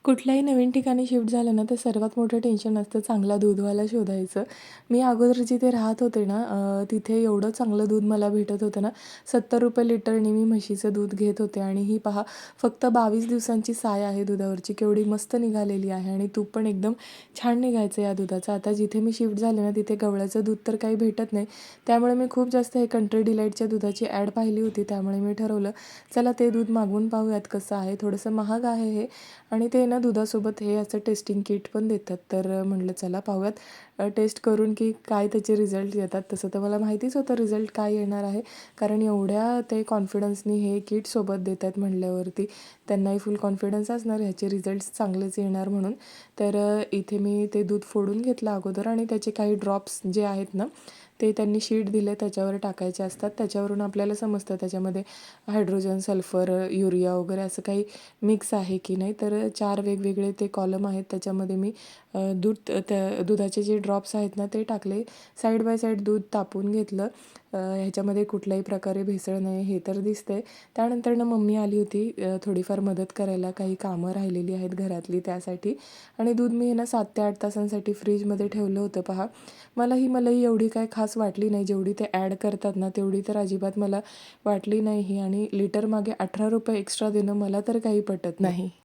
कुठल्याही नवीन ठिकाणी शिफ्ट झालं ना, तर सर्वात मोठं टेन्शन असतं चांगला दूधवाला शोधायचं. मी अगोदर जिथे राहत होते ना, तिथे एवढं चांगलं दूध मला भेटत होतं ना, ₹70 लिटरनी मी म्हशीचं दूध घेत होते आणि ही पहा फक्त 22 दिवसांची साय आहे दुधावरची. केवढी मस्त निघालेली आहे आणि तूप पण एकदम छान निघायचं या दुधाचं. आता जिथे मी शिफ्ट झाले ना, तिथे गवळ्याचं दूध तर काही भेटत नाही. त्यामुळे मी खूप जास्त हे कंट्री डिलाईटच्या दुधाची ॲड पाहिली होती. त्यामुळे मी ठरवलं, चला ते दूध मागवून पाहूयात कसं आहे. थोडंसं महाग आहे हे आणि ते ना दुधासोबत हे असं टेस्टिंग किट पण देतात. तर म्हटलं चला पाहूयात टेस्ट करून की काय त्याचे रिझल्ट येतात. तसं तर मला माहितीच होतं रिझल्ट काय येणार आहे, कारण एवढ्या ते कॉन्फिडन्सनी हे किट सोबत देत आहेत म्हटल्यावरती त्यांनाही फुल कॉन्फिडन्स असणार ह्याचे रिझल्ट्स चांगलेच येणार म्हणून. तर इथे मी ते दूध फोडून घेतलं अगोदर आणि त्याचे काही ड्रॉप्स जे आहेत ना, ते त्यांनी शीट दिले त्याच्यावर टाकायचे असतात. त्याच्यावरून आपल्याला समजतं त्याच्यामध्ये हायड्रोजन, सल्फर, युरिया वगैरे असं काही मिक्स आहे की नाही. तर 4 वेगवेगळे ते कॉलम आहेत. त्याच्यामध्ये मी त्या दुधाचे जे ड्रॉप्स आहेत ना ते टाकले. साईड बाय साईड दूध तापवून घेतलं. ह्याच्यामध्ये कुठल्याही प्रकारे भेसळ नाही हे तर दिसतंय. त्यानंतर ना मम्मी आली होती थोडीफार मदत करायला. काही कामं राहिलेली आहेत घरातली त्यासाठी आणि दूध मी ना 7 ते 8 तासांसाठी फ्रीजमध्ये ठेवलं होतं पहा. मला ही मलई एवढी काय खास वाटली नाही. जेवढी ते ॲड करतात ना तेवढी तर अजिबात मला वाटली नाही ही आणि लिटर मागे ₹18 एक्स्ट्रा देणं मला तर काही पटत नाही.